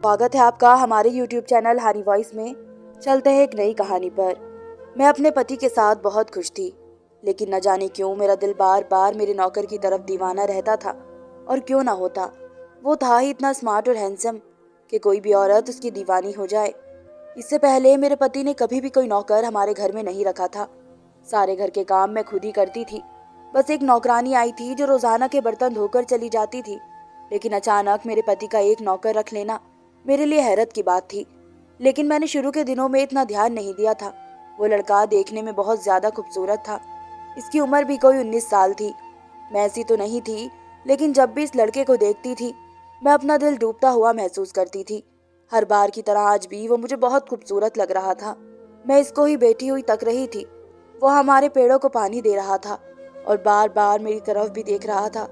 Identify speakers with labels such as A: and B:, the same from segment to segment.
A: स्वागत है आपका हमारे YouTube चैनल हनी वॉइस में। चलते हैं एक नई कहानी पर। मैं अपने पति के साथ बहुत खुश थी, लेकिन न जाने क्यों मेरा दिल बार बार मेरे नौकर की तरफ दीवाना रहता था। और क्यों ना होता, वो था ही इतना स्मार्ट और हैंडसम कि कोई भी औरत उसकी दीवानी हो जाए। इससे पहले मेरे पति ने कभी भी कोई नौकर हमारे घर में नहीं रखा था। सारे घर के काम मैं खुद ही करती थी। बस एक नौकरानी आई थी जो रोजाना के बर्तन धोकर चली जाती थी। लेकिन अचानक मेरे पति का एक नौकर रख लेना मेरे लिए हैरत की बात थी। लेकिन मैंने शुरू के दिनों में इतना ध्यान नहीं दिया था। वो लड़का देखने में बहुत ज्यादा खूबसूरत था। इसकी उम्र भी कोई 19 साल थी। मैं ऐसी तो नहीं थी, लेकिन जब भी इस लड़के को देखती थी मैं अपना दिल डूबता हुआ महसूस करती थी। हर बार की तरह आज भी वो मुझे बहुत खूबसूरत लग रहा था। मैं इसको ही बैठी हुई तक रही थी। वो हमारे पेड़ों को पानी दे रहा था और बार बार मेरी तरफ भी देख रहा था।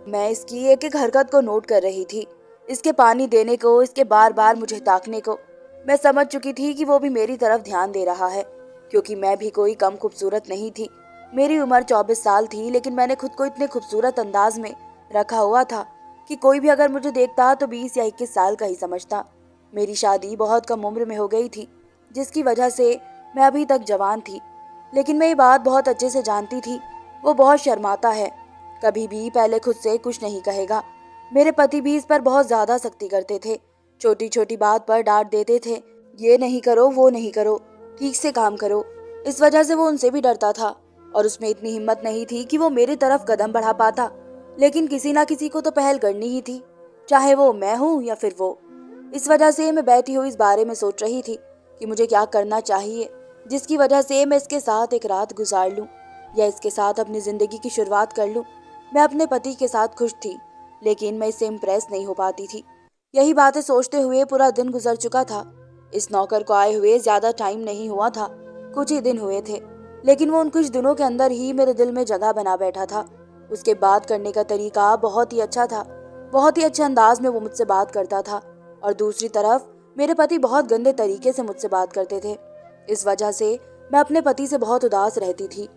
A: मैं इसकी एक एक हरकत को नोट कर रही थी, इसके पानी देने को, इसके बार बार मुझे ताकने को। मैं समझ चुकी थी कि वो भी मेरी तरफ ध्यान दे रहा है, क्योंकि मैं भी कोई कम खूबसूरत नहीं थी। मेरी उम्र 24 साल थी, लेकिन मैंने खुद को इतने खूबसूरत अंदाज में रखा हुआ था कि कोई भी अगर मुझे देखता तो 20 या 21 साल का ही समझता। मेरी शादी बहुत कम उम्र में हो गई थी, जिसकी वजह से मैं अभी तक जवान थी। लेकिन मैं ये बात बहुत अच्छे से जानती थी, वो बहुत शर्माता है, कभी भी पहले खुद से कुछ नहीं कहेगा। मेरे पति भी इस पर बहुत ज्यादा सख्ती करते थे। छोटी छोटी बात पर डांट देते थे, ये नहीं करो, वो नहीं करो, ठीक से काम करो। इस वजह से वो उनसे भी डरता था और उसमें इतनी हिम्मत नहीं थी कि वो मेरी तरफ कदम बढ़ा पाता। लेकिन किसी ना किसी को तो पहल करनी ही थी, चाहे वो मैं हूँ या फिर वो। इस वजह से मैं बैठी हुई इस बारे में सोच रही थी कि मुझे क्या करना चाहिए, जिसकी वजह से मैं इसके साथ एक रात गुजार लूं या इसके साथ अपनी जिंदगी की शुरुआत कर लूं। मैं अपने पति के साथ खुश थी, लेकिन मैं इससे इम्प्रेस नहीं हो पाती थी। यही बातें सोचते हुए पूरा दिन गुजर चुका था। इस नौकर को आए हुए ज्यादा टाइम नहीं हुआ था, कुछ ही दिन हुए थे, लेकिन वो उन कुछ दिनों के अंदर ही मेरे दिल में जगह बना बैठा था। उसके बात करने का तरीका बहुत ही अच्छा था। बहुत ही अच्छे अंदाज में वो मुझसे बात करता था। और दूसरी तरफ मेरे पति बहुत गंदे तरीके से मुझसे बात करते थे। इस वजह से मैं अपने पति से बहुत उदास रहती थी।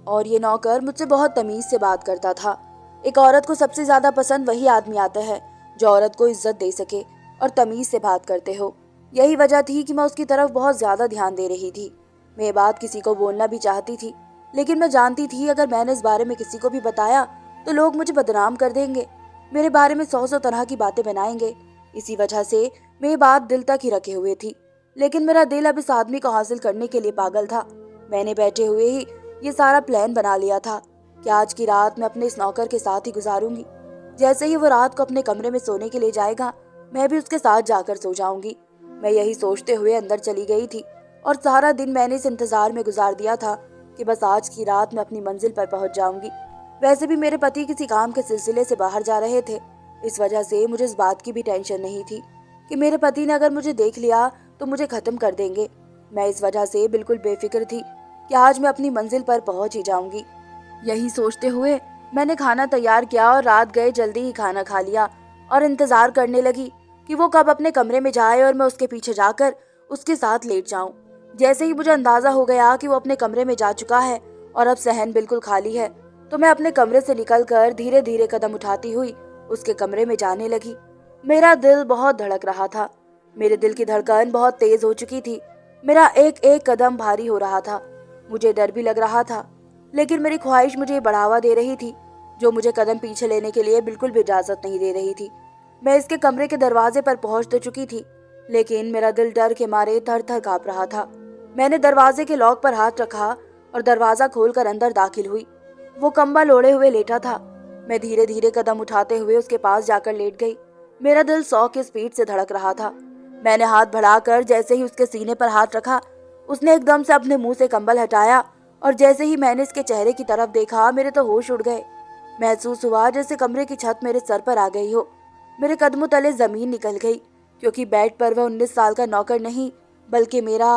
A: और ये नौकर मुझसे बहुत तमीज से बात करता था। एक औरत को सबसे ज्यादा पसंद वही आदमी आता है जो औरत को इज्जत दे सके और तमीज से बात करते हो। यही वजह थी कि मैं उसकी तरफ बहुत ज्यादा ध्यान दे रही थी। मैं ये बात किसी को बोलना भी चाहती थी, लेकिन मैं जानती थी अगर मैंने इस बारे में किसी को भी बताया तो लोग मुझे बदनाम कर देंगे, मेरे बारे में 100 तरह की बातें बनाएंगे। इसी वजह से मैं ये बात दिल तक ही रखे हुए थी। लेकिन मेरा दिल अब इस आदमी को हासिल करने के लिए पागल था। मैंने बैठे हुए ही ये सारा प्लान बना लिया था कि आज की रात मैं अपने इस नौकर के साथ ही गुजारूंगी। जैसे ही वो रात को अपने कमरे में सोने के लिए जाएगा, मैं भी उसके साथ जाकर सो जाऊंगी। मैं यही सोचते हुए अंदर चली गई थी और सारा दिन मैंने इस इंतजार में गुजार दिया था कि बस आज की रात मैं अपनी मंजिल पर पहुंच जाऊंगी। वैसे भी मेरे पति किसी काम के सिलसिले से बाहर जा रहे थे। इस वजह से मुझे इस बात की भी टेंशन नहीं थी कि मेरे पति ने अगर मुझे देख लिया तो मुझे खत्म कर देंगे। मैं इस वजह से बिल्कुल बेफिक्र थी कि आज मैं अपनी मंजिल पर पहुंच ही जाऊंगी। यही सोचते हुए मैंने खाना तैयार किया और रात गए जल्दी ही खाना खा लिया और इंतजार करने लगी कि वो कब अपने कमरे में जाए और मैं उसके पीछे जाकर उसके साथ लेट जाऊं। जैसे ही मुझे अंदाजा हो गया कि वो अपने कमरे में जा चुका है और अब सहन बिल्कुल खाली है, तो मैं अपने कमरे से निकलकर धीरे धीरे कदम उठाती हुई उसके कमरे में जाने लगी। मेरा दिल बहुत धड़क रहा था। मेरे दिल की धड़कन बहुत तेज हो चुकी थी। मेरा एक एक कदम भारी हो रहा था। मुझे डर भी लग रहा था, लेकिन मेरी ख्वाहिश मुझे बढ़ावा दे रही थी, जो मुझे कदम पीछे लेने के लिए बिल्कुल भी इजाजत नहीं दे रही थी। मैं इसके कमरे के दरवाजे पर पहुंच तो चुकी थी, लेकिन मेरा दिल डर के मारे थर थर कांप रहा था। मैंने दरवाजे के लॉक पर हाथ रखा और दरवाजा खोलकर अंदर दाखिल हुई। वो कंबल ओढ़े हुए लेटा था। मैं धीरे धीरे कदम उठाते हुए उसके पास जाकर लेट गई। मेरा दिल 100 की स्पीड से धड़क रहा था। मैंने हाथ बढ़ाकर जैसे ही उसके सीने पर हाथ रखा, उसने एकदम से अपने मुंह से कंबल हटाया और जैसे ही मैंने इसके चेहरे की तरफ देखा, मेरे तो होश उड़ गए। महसूस हुआ जैसे कमरे की छत मेरे सर पर आ गई हो। मेरे कदमों तले जमीन निकल गई, क्योंकि बेड पर वह 19 साल का नौकर नहीं बल्कि मेरा।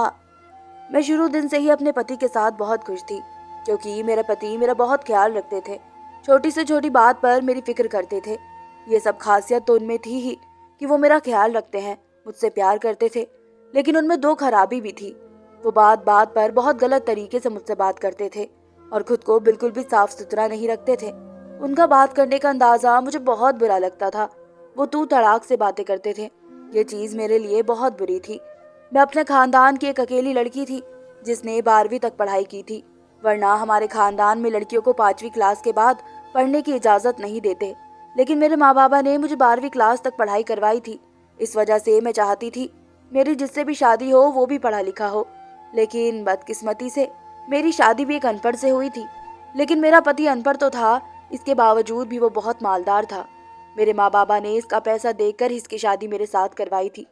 A: मैं शुरू दिन से ही अपने पति के साथ बहुत खुश थी, क्योंकि मेरे पति मेरा बहुत ख्याल रखते थे। छोटी से छोटी बात पर मेरी फिक्र करते थे। ये सब खासियत तो उनमें थी ही कि वो मेरा ख्याल रखते हैं, मुझसे प्यार करते थे। लेकिन उनमें दो खराबी भी थी। वो बात बात पर बहुत गलत तरीके से मुझसे बात करते थे और खुद को बिल्कुल भी साफ सुथरा नहीं रखते थे। उनका बात करने का अंदाजा मुझे बहुत बुरा लगता था। वो तू तड़ाक से बातें करते थे, ये चीज़ मेरे लिए बहुत बुरी थी। मैं अपने खानदान की एक अकेली लड़की थी जिसने 12वीं तक पढ़ाई की थी, वरना हमारे खानदान में लड़कियों को 5वीं क्लास के बाद पढ़ने की इजाज़त नहीं देते। लेकिन मेरे माँ बाबा ने मुझे 12वीं क्लास तक पढ़ाई करवाई थी। इस वजह से मैं चाहती थी मेरी जिससे भी शादी हो वो भी पढ़ा लिखा हो। लेकिन बदकिस्मती से मेरी शादी भी एक अनपढ़ से हुई थी। लेकिन मेरा पति अनपढ़ तो था, इसके बावजूद भी वो बहुत मालदार था। मेरे माँ बाबा ने इसका पैसा देकर इसकी शादी मेरे साथ करवाई थी।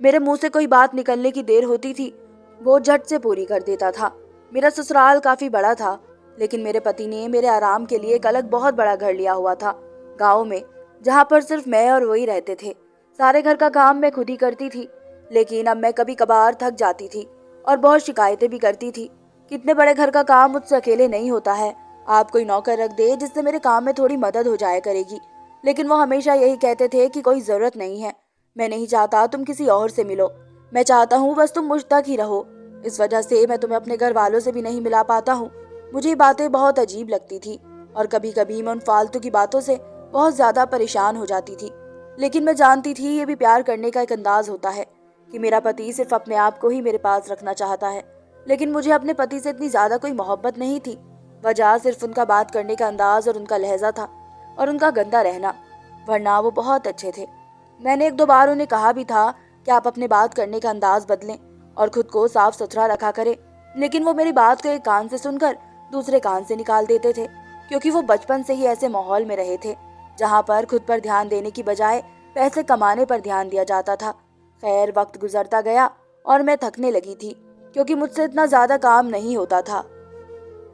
A: मेरे मुंह से कोई बात निकलने की देर होती थी, वो झट से पूरी कर देता था। मेरा ससुराल काफी बड़ा था, लेकिन मेरे पति ने मेरे आराम के लिए एक अलग बहुत बड़ा घर लिया हुआ था गाँव में, जहाँ पर सिर्फ मैं और वही रहते थे। सारे घर का काम मैं खुद ही करती थी, लेकिन अब मैं कभी कभार थक जाती थी और बहुत शिकायतें भी करती थी। कितने बड़े घर का काम मुझसे अकेले नहीं होता है, आप कोई नौकर रख दे जिससे मेरे काम में थोड़ी मदद हो जाया करेगी। लेकिन वो हमेशा यही कहते थे कि कोई ज़रूरत नहीं है, मैं नहीं चाहता तुम किसी और से मिलो, मैं चाहता हूँ बस तुम मुझ तक ही रहो। इस वजह से मैं तुम्हें अपने घर वालों से भी नहीं मिला पाता हूँ। मुझे ये बातें बहुत अजीब लगती थी और कभी कभी मैं उन फालतू की बातों से बहुत ज़्यादा परेशान हो जाती थी। लेकिन मैं जानती थी ये भी प्यार करने का एक अंदाज होता है कि मेरा पति सिर्फ अपने आप को ही मेरे पास रखना चाहता है। लेकिन मुझे अपने पति से इतनी ज़्यादा कोई मोहब्बत नहीं थी। वजह सिर्फ उनका बात करने का अंदाज और उनका लहजा था और उनका गंदा रहना, वरना वो बहुत अच्छे थे। मैंने एक दो बार उन्हें कहा भी था कि आप अपने बात करने का अंदाज बदलें और खुद को साफ सुथरा रखा करें, लेकिन वो मेरी बात को एक कान से सुनकर दूसरे कान से निकाल देते थे, क्योंकि वो बचपन से ही ऐसे माहौल में रहे थे जहाँ पर खुद पर ध्यान देने की बजाय पैसे कमाने पर ध्यान दिया जाता था। खैर, वक्त गुजरता गया और मैं थकने लगी थी, क्योंकि मुझसे इतना ज़्यादा काम नहीं होता था।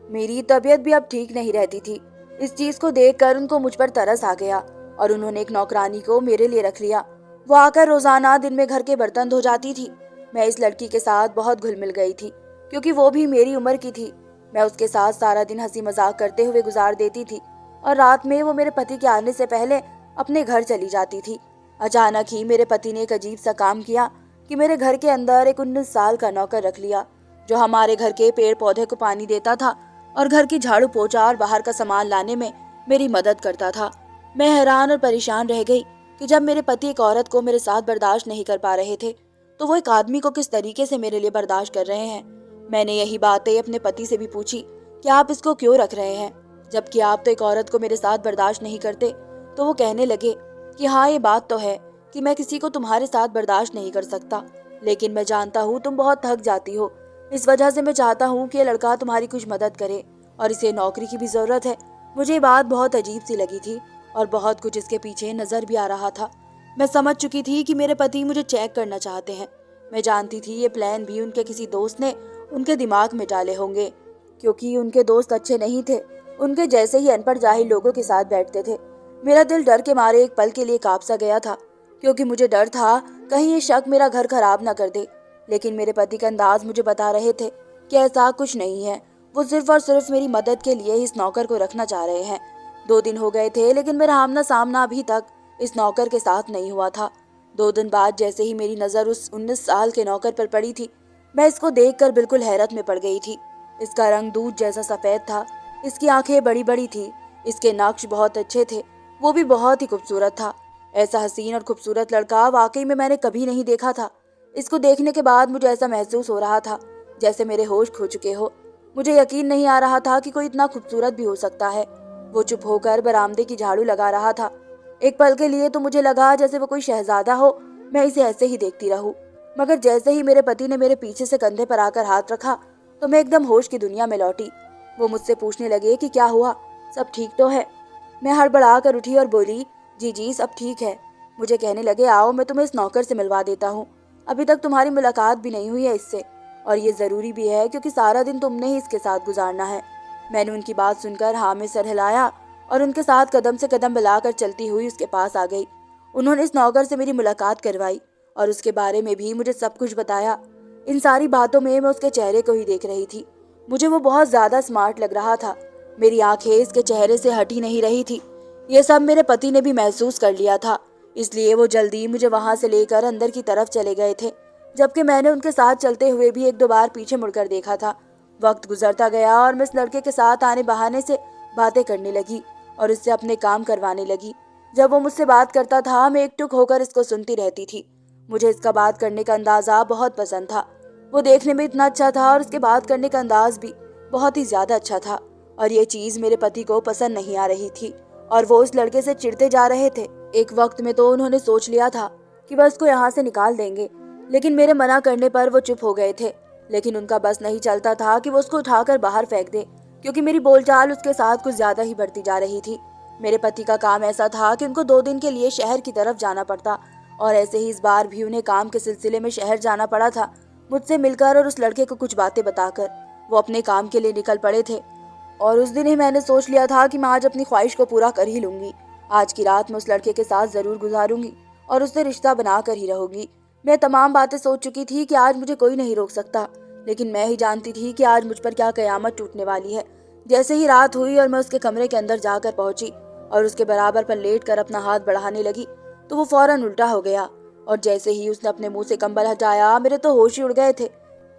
A: मेरी तबीयत भी अब ठीक नहीं रहती थी। इस चीज़ को देखकर उनको मुझ पर तरस आ गया और उन्होंने एक नौकरानी को मेरे लिए रख लिया। वो आकर रोज़ाना दिन में घर के बर्तन धो जाती थी। मैं इस लड़की के साथ बहुत घुल मिल गई थी, क्योंकि वो भी मेरी उम्र की थी। मैं उसके साथ सारा दिन हंसी मजाक करते हुए गुजार देती थी और रात में वो मेरे पति के आने से पहले अपने घर चली जाती थी। अचानक ही मेरे पति ने एक अजीब सा काम किया कि मेरे घर के अंदर एक 19 साल का नौकर रख लिया, जो हमारे घर के पेड़ पौधे को पानी देता था और घर की झाड़ू पोछा और बाहर का सामान लाने में मेरी मदद करता था। मैं हैरान और परेशान रह गई कि जब मेरे पति एक औरत को मेरे साथ बर्दाश्त नहीं कर पा रहे थे, तो वो एक आदमी को किस तरीके से मेरे लिए बर्दाश्त कर रहे हैं। मैंने यही बातें अपने पति से भी पूछी कि आप इसको क्यों रख रहे हैं, जबकि आप तो एक औरत को मेरे साथ बर्दाश्त नहीं करते। तो वो कहने लगे कि हाँ, ये बात तो है कि मैं किसी को तुम्हारे साथ बर्दाश्त नहीं कर सकता, लेकिन मैं जानता हूँ तुम बहुत थक जाती हो, इस वजह से मैं चाहता हूँ कि ये लड़का तुम्हारी कुछ मदद करे और इसे नौकरी की भी ज़रूरत है। मुझे ये बात बहुत अजीब सी लगी थी और बहुत कुछ इसके पीछे नज़र भी आ रहा था। मैं समझ चुकी थी कि मेरे पति मुझे चेक करना चाहते हैं। मैं जानती थी ये प्लान भी उनके किसी दोस्त ने उनके दिमाग में डाले होंगे, क्योंकि उनके दोस्त अच्छे नहीं थे, उनके जैसे ही अनपढ़ जाहिल लोगों के साथ बैठते थे। मेरा दिल डर के मारे एक पल के लिए कांप सा गया था, क्योंकि मुझे डर था कहीं ये शक मेरा घर खराब ना कर दे। लेकिन मेरे पति का अंदाज मुझे बता रहे थे कि ऐसा कुछ नहीं है, वो सिर्फ और सिर्फ मेरी मदद के लिए इस नौकर को रखना चाह रहे हैं। 2 दिन हो गए थे, लेकिन मेरा आमना सामना अभी तक इस नौकर के साथ नहीं हुआ था। 2 दिन बाद जैसे ही मेरी नज़र उस 19 साल के नौकर पर पड़ी थी, मैं इसको देखकर बिल्कुल हैरत में पड़ गई थी। इसका रंग दूध जैसा सफ़ेद था, इसकी आंखें बड़ी बड़ी थी, इसके नक्श बहुत अच्छे थे, वो भी बहुत ही खूबसूरत था। ऐसा हसीन और खूबसूरत लड़का वाकई में मैंने कभी नहीं देखा था। इसको देखने के बाद मुझे ऐसा महसूस हो रहा था जैसे मेरे होश खो चुके हो। मुझे यकीन नहीं आ रहा था कि कोई इतना खूबसूरत भी हो सकता है। वो चुप होकर बरामदे की झाड़ू लगा रहा था। एक पल के लिए तो मुझे लगा जैसे वो कोई शहजादा हो, मैं इसे ऐसे ही देखती रहूं। मगर जैसे ही मेरे पति ने मेरे पीछे से कंधे पर आकर हाथ रखा, तो मैं एकदम होश की दुनिया में लौटी। वो मुझसे पूछने लगे कि क्या हुआ, सब ठीक तो है। मैं हड़बड़ा कर उठी और बोली, जी जी सब ठीक है। मुझे कहने लगे, आओ मैं तुम्हें इस नौकर से मिलवा देता हूँ, अभी तक तुम्हारी मुलाकात भी नहीं हुई है इससे, और ये ज़रूरी भी है क्योंकि सारा दिन तुमने ही इसके साथ गुजारना है। मैंने उनकी बात सुनकर हाँ में सर हिलाया और उनके साथ कदम से कदम मिलाकर चलती हुई उसके पास आ गई। उन्होंने इस नौकर से मेरी मुलाकात करवाई और उसके बारे में भी मुझे सब कुछ बताया। इन सारी बातों में मैं उसके चेहरे को ही देख रही थी। मुझे वो बहुत ज़्यादा स्मार्ट लग रहा था। मेरी आंखें इसके चेहरे से हटी नहीं रही थी। ये सब मेरे पति ने भी महसूस कर लिया था, इसलिए वो जल्दी मुझे वहाँ से लेकर अंदर की तरफ चले गए थे, जबकि मैंने उनके साथ चलते हुए भी 1-2 बार पीछे मुड़कर देखा था। वक्त गुजरता गया और मैं इस लड़के के साथ आने बहाने से बातें करने लगी और इससे अपने काम करवाने लगी। जब वो मुझसे बात करता था, मैं एकटुक होकर इसको सुनती रहती थी। मुझे इसका बात करने का अंदाज़ा बहुत पसंद था। वो देखने में इतना अच्छा था और उसके बात करने का अंदाज भी बहुत ही ज़्यादा अच्छा था। और ये चीज़ मेरे पति को पसंद नहीं आ रही थी और वो उस लड़के से चिढ़ते जा रहे थे। एक वक्त में तो उन्होंने सोच लिया था कि बस को यहाँ से निकाल देंगे, लेकिन मेरे मना करने पर वो चुप हो गए थे। लेकिन उनका बस नहीं चलता था कि वो उसको उठाकर बाहर फेंक दे, क्योंकि मेरी बोलचाल उसके साथ कुछ ज्यादा ही बढ़ती जा रही थी। मेरे पति का काम ऐसा था कि उनको 2 दिन के लिए शहर की तरफ जाना पड़ता, और ऐसे ही इस बार भी उन्हें काम के सिलसिले में शहर जाना पड़ा था। मुझसे मिलकर और उस लड़के को कुछ बातें बताकर वो अपने काम के लिए निकल पड़े थे। और उस दिन ही मैंने सोच लिया था कि मैं आज अपनी ख्वाहिश को पूरा कर ही लूंगी। आज की रात मैं उस लड़के के साथ जरूर गुजारूंगी और उससे रिश्ता बना कर ही रहूंगी। मैं तमाम बातें सोच चुकी थी कि आज मुझे कोई नहीं रोक सकता, लेकिन मैं ही जानती थी कि आज मुझ पर क्या कयामत टूटने वाली है। जैसे ही रात हुई और मैं उसके कमरे के अंदर जाकर पहुंची और उसके बराबर पर लेट कर अपना हाथ बढ़ाने लगी, तो वो फौरन उल्टा हो गया। और जैसे ही उसने अपने मुंह से कंबल हटाया, मेरे तो होश ही उड़ गए थे।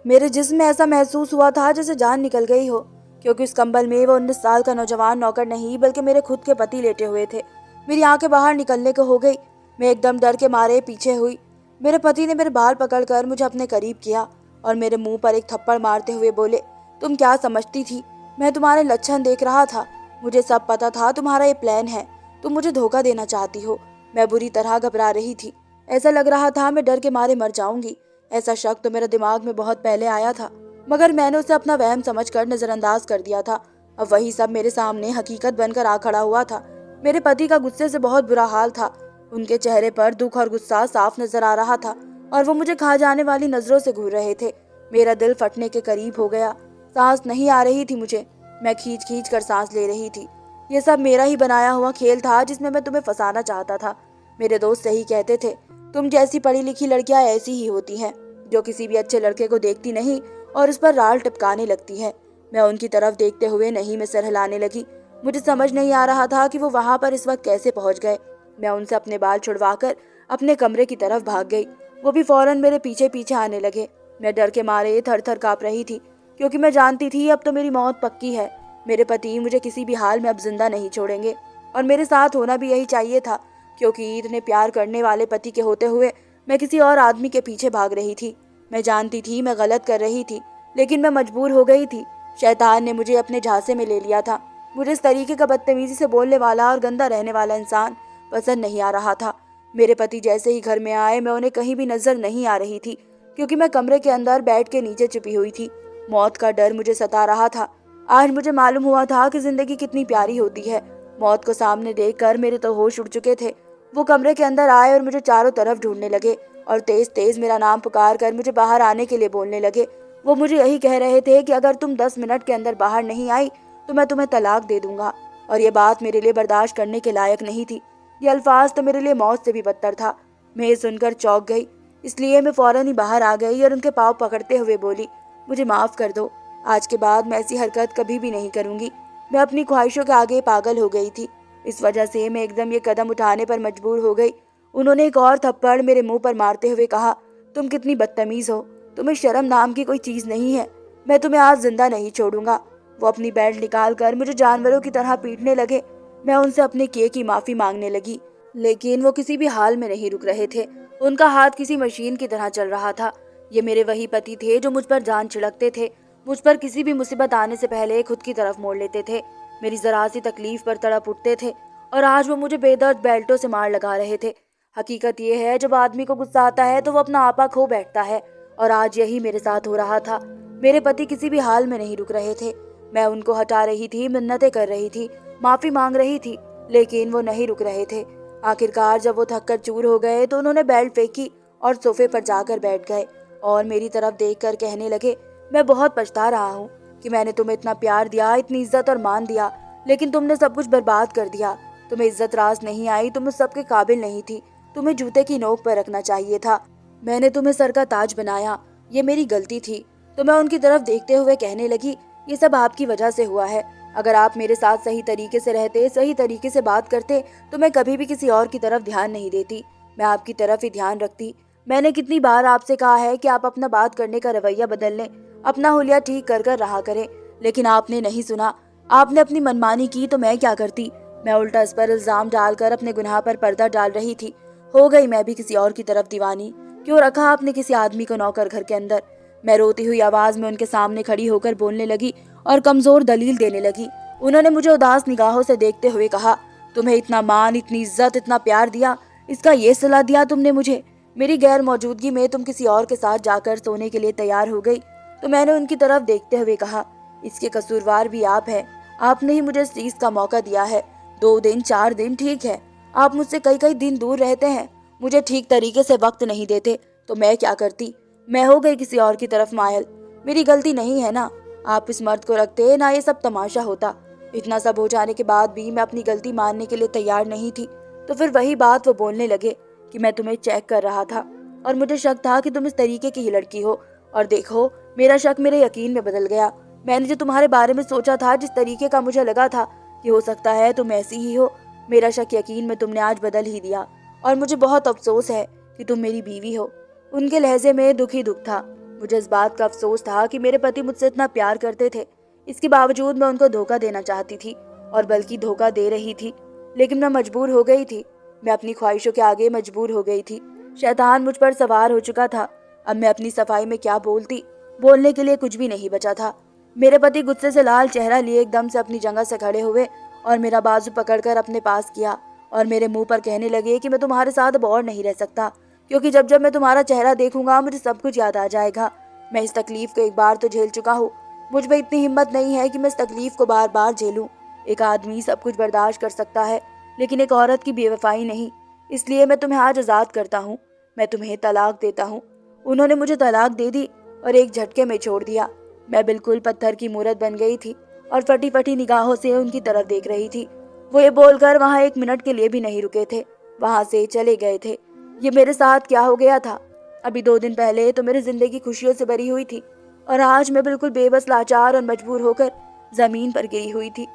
A: मेरे जिस्म में ऐसा महसूस हुआ था जैसे जान निकल गई हो, क्योंकि उस कंबल में वो 19 साल का नौजवान नौकर नहीं बल्कि मेरे खुद के पति लेटे हुए थे। मेरी आंखें बाहर निकलने को हो गई। मैं एकदम डर के मारे पीछे हुई। मेरे पति ने मेरे बाल पकड़कर मुझे अपने करीब किया और मेरे मुंह पर एक थप्पड़ मारते हुए बोले, तुम क्या समझती थी? मैं तुम्हारे लक्षण देख रहा था। मुझे सब पता था तुम्हारा ये प्लान है। तुम मुझे धोखा देना चाहती हो। मैं बुरी तरह घबरा रही थी। ऐसा लग रहा था मैं डर के मारे मर जाऊंगी। ऐसा शक तो मेरे दिमाग में बहुत पहले आया था, मगर मैंने उसे अपना वहम समझकर नजरअंदाज कर दिया था। अब वही सब मेरे सामने हकीकत बनकर आ खड़ा हुआ था। मेरे पति का गुस्से से बहुत बुरा हाल था। उनके चेहरे पर दुख और गुस्सा साफ नजर आ रहा था और वो मुझे खा जाने वाली नजरों से घूर रहे थे। मेरा दिल फटने के करीब हो गया। सांस नहीं आ रही थी मुझे। मैं खींच खींच कर सांस ले रही थी। ये सब मेरा ही बनाया हुआ खेल था जिसमें मैं तुम्हें फंसाना चाहता था। मेरे दोस्त सही कहते थे, तुम जैसी पढ़ी लिखी लड़कियां ऐसी ही होती हैं, जो किसी भी अच्छे लड़के को देखती नहीं और उस पर राल टपकाने लगती है। मैं उनकी तरफ देखते हुए नहीं में सर हिलाने लगी। मुझे समझ नहीं आ रहा था कि वो वहां पर इस वक्त कैसे पहुंच गए। मैं उनसे अपने बाल छुड़वाकर अपने कमरे की तरफ भाग गई। वो भी फौरन मेरे पीछे पीछे आने लगे। मैं डर के मारे थर थर कांप रही थी, क्योंकि मैं जानती थी अब तो मेरी मौत पक्की है। मेरे पति मुझे किसी भी हाल में अब जिंदा नहीं छोड़ेंगे, और मेरे साथ होना भी यही चाहिए था, क्योंकि इतने प्यार करने वाले पति के होते हुए मैं किसी और आदमी के पीछे भाग रही थी। मैं जानती थी मैं गलत कर रही थी, लेकिन मैं मजबूर हो गई थी। शैतान ने मुझे अपने झांसे में ले लिया था। मुझे इस तरीके का बदतमीजी से बोलने वाला और गंदा रहने वाला इंसान पसंद नहीं आ रहा था। मेरे पति जैसे ही घर में आए, मैं उन्हें कहीं भी नजर नहीं आ रही थी, क्योंकि मैं कमरे के अंदर बेड के नीचे छिपी हुई थी। मौत का डर मुझे सता रहा था। आज मुझे मालूम हुआ था कि जिंदगी कितनी प्यारी होती है। मौत को सामने देखकर मेरे तो होश उड़ चुके थे। वो कमरे के अंदर आए और मुझे चारों तरफ ढूंढने लगे और तेज तेज मेरा नाम पुकार कर मुझे बाहर आने के लिए बोलने लगे। वो मुझे यही कह रहे थे कि अगर तुम 10 मिनट के अंदर बाहर नहीं आई तो मैं तुम्हें तलाक दे दूंगा। और ये बात मेरे लिए बर्दाश्त करने के लायक नहीं थी। ये अल्फाज तो मेरे लिए मौत से भी बदतर था। मैं ये सुनकर चौंक गई, इसलिए मैं फौरन ही बाहर आ गई और उनके पाँव पकड़ते हुए बोली, मुझे माफ़ कर दो। आज के बाद मैं ऐसी हरकत कभी भी नहीं करूंगी। मैं अपनी ख्वाहिशों के आगे पागल हो गई थी। इस वजह से मैं एकदम ये कदम उठाने पर मजबूर हो गई। उन्होंने एक और थप्पड़ मेरे मुंह पर मारते हुए कहा, तुम कितनी बदतमीज हो। तुम्हें शर्म नाम की कोई चीज नहीं है। मैं तुम्हें आज जिंदा नहीं छोड़ूंगा। वो अपनी बेल्ट निकाल कर मुझे जानवरों की तरह पीटने लगे। मैं उनसे अपने किए की माफी मांगने लगी, लेकिन वो किसी भी हाल में नहीं रुक रहे थे। उनका हाथ किसी मशीन की तरह चल रहा था। ये मेरे वही पति थे जो मुझ पर जान छिड़कते थे, मुझ पर किसी भी मुसीबत आने से पहले खुद की तरफ मोड़ लेते थे, मेरी जरा सी तकलीफ पर तड़प उठते थे, और आज वो मुझे बेदर्द बेल्टों से मार लगा रहे थे। हकीकत ये है, जब आदमी को गुस्सा आता है तो वो अपना आपा खो बैठता है, और आज यही मेरे साथ हो रहा था। मेरे पति किसी भी हाल में नहीं रुक रहे थे। मैं उनको हटा रही थी, मिन्नतें कर रही थी, माफी मांग रही थी, लेकिन वो नहीं रुक रहे थे। आखिरकार जब वो थककर चूर हो गए तो उन्होंने बेल्ट फेंकी और सोफे पर जाकर बैठ गए और मेरी तरफ देखकर कहने लगे, मैं बहुत पछता रहा हूँ कि मैंने तुम्हें इतना प्यार दिया, इतनी इज्जत और मान दिया, लेकिन तुमने सब कुछ बर्बाद कर दिया। तुम्हें इज्जत रास नहीं आई, तुम उस सबके काबिल नहीं थी। तुम्हें जूते की नोक पर रखना चाहिए था। मैंने तुम्हें सर का ताज बनाया, ये मेरी गलती थी। तो मैं उनकी तरफ देखते हुए कहने लगी, ये सब आपकी वजह से हुआ है। अगर आप मेरे साथ सही तरीके से रहते, सही तरीके से बात करते, तो मैं कभी भी किसी और की तरफ ध्यान नहीं देती। मैं आपकी तरफ ही ध्यान रखती। मैंने कितनी बार आपसे कहा है कि आप अपना बात करने का रवैया बदल लें, अपना हुलिया ठीक कर कर रहा करें, लेकिन आपने नहीं सुना। आपने अपनी मनमानी की तो मैं क्या करती। मैं उल्टा इस पर इल्जाम डालकर अपने गुनाह पर पर्दा डाल रही थी। हो गई मैं भी किसी और की तरफ दीवानी, क्यों रखा आपने किसी आदमी को नौकर घर के अंदर? मैं रोती हुई आवाज में उनके सामने खड़ी होकर बोलने लगी और कमजोर दलील देने लगी। उन्होंने मुझे उदास निगाहों से देखते हुए कहा, तुम्हें इतना मान, इतनी इज्जत, इतना प्यार दिया, इसका ये सलाह दिया तुमने मुझे? मेरी गैर मौजूदगी में तुम किसी और के साथ जाकर सोने के लिए तैयार हो गई। तो मैंने उनकी तरफ देखते हुए कहा, इसके कसूरवार भी आप हैं। आपने ही मुझे इस चीज का मौका दिया है। 2 दिन 4 दिन ठीक है, आप मुझसे कई कई दिन दूर रहते हैं, मुझे ठीक तरीके से वक्त नहीं देते, तो मैं क्या करती? मैं हो गई किसी और की तरफ मायल। मेरी गलती नहीं है ना? आप इस मर्द को रखते ना ये सब तमाशा होता। इतना सब हो जाने के बाद भी मैं अपनी गलती मानने के लिए तैयार नहीं थी। तो फिर वही बात वो बोलने लगे कि मैं तुम्हें चेक कर रहा था और मुझे शक था कि तुम इस तरीके की ही लड़की हो। और देखो, मेरा शक मेरे यकीन में बदल गया। मैंने जो तुम्हारे बारे में सोचा था, जिस तरीके का मुझे लगा था कि हो सकता है तुम ऐसी ही हो, मेरा शक यकीन में तुमने आज बदल ही दिया। और मुझे बहुत अफसोस है कि तुम मेरी बीवी हो। उनके लहजे में दुख ही दुख था। मुझे इस बात का अफसोस था कि मेरे पति मुझसे इतना प्यार करते थे, इसके बावजूद मैं उनको धोखा देना चाहती थी, और बल्कि धोखा दे रही थी। लेकिन मैं मजबूर हो गई थी। मैं अपनी ख्वाहिशों के आगे मजबूर हो गई थी। शैतान मुझ पर सवार हो चुका था। अब मैं अपनी सफाई में क्या बोलती? बोलने के लिए कुछ भी नहीं बचा था। मेरे पति गुस्से से लाल चेहरा लिए एकदम से अपनी जगह से खड़े हुए और मेरा बाजू पकड़कर अपने पास किया और मेरे मुंह पर कहने लगे कि मैं तुम्हारे साथ अब और नहीं रह सकता, क्योंकि जब जब मैं तुम्हारा चेहरा देखूंगा मुझे सब कुछ याद आ जाएगा। मैं इस तकलीफ को एक बार तो झेल चुका हूँ। मुझ में इतनी हिम्मत नहीं है कि मैं इस तकलीफ को बार बार झेलूं। एक आदमी सब कुछ बर्दाश्त कर सकता है, लेकिन एक औरत की बेवफाई नहीं। इसलिए मैं तुम्हें आज आज़ाद करता हूँ। मैं तुम्हें तलाक देता हूँ। उन्होंने मुझे तलाक दे दी और एक झटके में छोड़ दिया। मैं बिल्कुल पत्थर की मूरत बन गई थी और फटी फटी निगाहों से उनकी तरफ देख रही थी। वो ये बोलकर वहां 1 मिनट के लिए भी नहीं रुके थे, वहां से चले गए थे। ये मेरे साथ क्या हो गया था? अभी 2 दिन पहले तो मेरी जिंदगी खुशियों से भरी हुई थी, और आज मैं बिल्कुल बेबस, लाचार और मजबूर होकर जमीन पर गिरी हुई थी।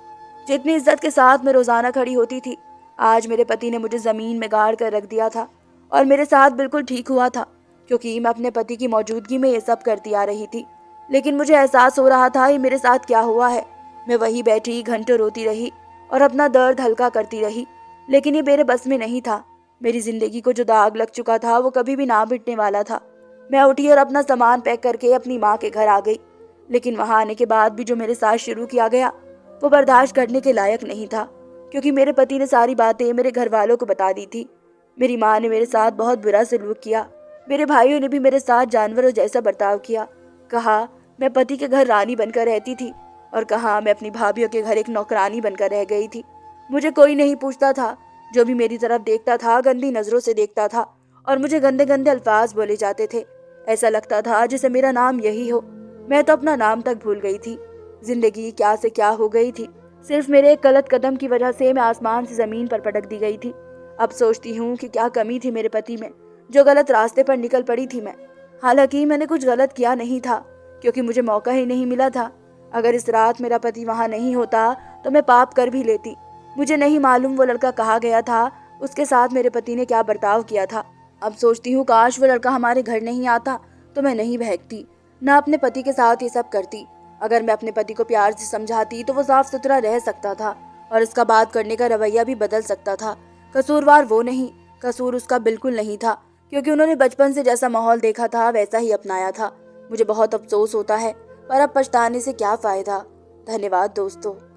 A: जितनी इज्जत के साथ मैं रोजाना खड़ी होती थी, आज मेरे पति ने मुझे जमीन में गाड़ कर रख दिया था। और मेरे साथ बिल्कुल ठीक हुआ था, क्योंकि मैं अपने पति की मौजूदगी में ये सब करती आ रही थी। लेकिन मुझे एहसास हो रहा था ये मेरे साथ क्या हुआ है। मैं वहीं बैठी घंटों रोती रही और अपना दर्द हल्का करती रही, लेकिन ये मेरे बस में नहीं था। मेरी जिंदगी को जो दाग लग चुका था वो कभी भी ना मिटने वाला था। मैं उठी और अपना सामान पैक करके अपनी माँ के घर आ गई। लेकिन वहां आने के बाद भी जो मेरे साथ शुरू किया गया वो बर्दाश्त करने के लायक नहीं था, क्योंकि मेरे पति ने सारी बातें मेरे घर वालों को बता दी थी। मेरी माँ ने मेरे साथ बहुत बुरा सलूक किया। मेरे भाइयों ने भी मेरे साथ जानवरों जैसा बर्ताव किया। कहा मैं पति के घर रानी बनकर रहती थी, और कहा मैं अपनी भाभीयों के घर एक नौकरानी बनकर रह गई थी। मुझे कोई नहीं पूछता था। जो भी मेरी तरफ देखता था गंदी नजरों से देखता था, और मुझे गंदे गंदे अल्फाज बोले जाते थे। ऐसा लगता था जैसे मेरा नाम यही हो। मैं तो अपना नाम तक भूल गई थी। जिंदगी क्या से क्या हो गई थी। सिर्फ मेरे एक गलत कदम की वजह से मैं आसमान से जमीन पर पटक दी गई थी। अब सोचती हूँ कि क्या कमी थी मेरे पति में, जो गलत रास्ते पर निकल पड़ी थी मैं। हालांकि मैंने कुछ गलत किया नहीं था, क्योंकि मुझे मौका ही नहीं मिला था। अगर इस रात मेरा पति वहां नहीं होता तो मैं पाप कर भी लेती। मुझे नहीं मालूम वो लड़का कहाँ गया था, उसके साथ मेरे पति ने क्या बर्ताव किया था। अब सोचती हूँ काश वो लड़का हमारे घर नहीं आता तो मैं नहीं बहकती, ना अपने पति के साथ ये सब करती। अगर मैं अपने पति को प्यार से समझाती तो वो साफ सुथरा रह सकता था, और इसका बात करने का रवैया भी बदल सकता था। कसूरवार वो नहीं, कसूर उसका बिल्कुल नहीं था, क्योंकि उन्होंने बचपन से जैसा माहौल देखा था वैसा ही अपनाया था। मुझे बहुत अफसोस होता है, पर अब पछताने से क्या फायदा। धन्यवाद दोस्तों।